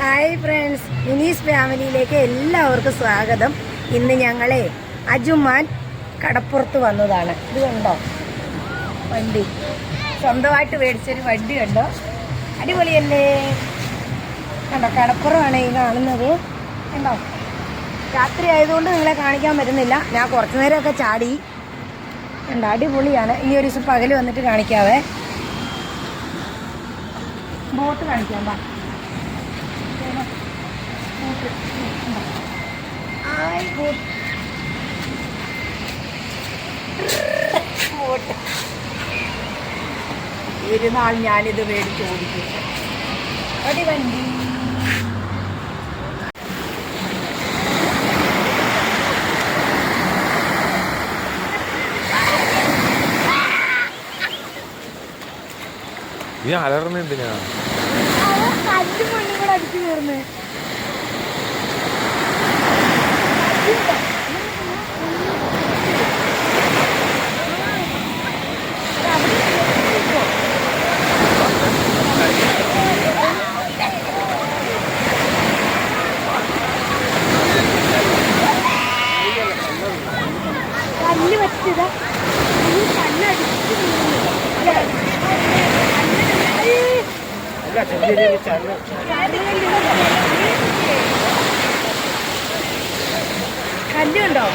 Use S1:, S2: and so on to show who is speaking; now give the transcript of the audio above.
S1: Hi friends, മിനീസ് ഫാമിലിയിലേക്ക് എല്ലാവർക്കും സ്വാഗതം. ഇന്ന് ഞങ്ങളെ അജുമാൻ കടപ്പുറത്ത് വന്നതാണ്. ഇത് കണ്ടോ വണ്ടി, സ്വന്തമായിട്ട് മേടിച്ചൊരു വണ്ടി കണ്ടോ, അടിപൊളിയല്ലേ? കണ്ടോ, കടപ്പുറമാണ് ഈ കാണുന്നത്. കണ്ടോ, രാത്രി ആയതുകൊണ്ട് നിങ്ങളെ കാണിക്കാൻ പറ്റുന്നില്ല. ഞാൻ കുറച്ചു നേരമൊക്കെ ചാടി. കണ്ടോ, അടിപൊളിയാണ്. ഇനി ഒരു ദിവസം പകൽ വന്നിട്ട് കാണിക്കാവേ. ബോട്ട് കാണിക്കാം. ഒരു നാൾ ഞാനിത് മേടിച്ച് ഓടിക്കും. അടി വണ്ടി.
S2: നീ അലർന്ന എന്തിനാ?
S1: കല്ല് മണ്ണും കൂടെ അടിച്ചു കയറുന്നേ. കല്ല് പറ്റിയതാ, കല്ലടിച്ചു. കല്ലുണ്ടോ?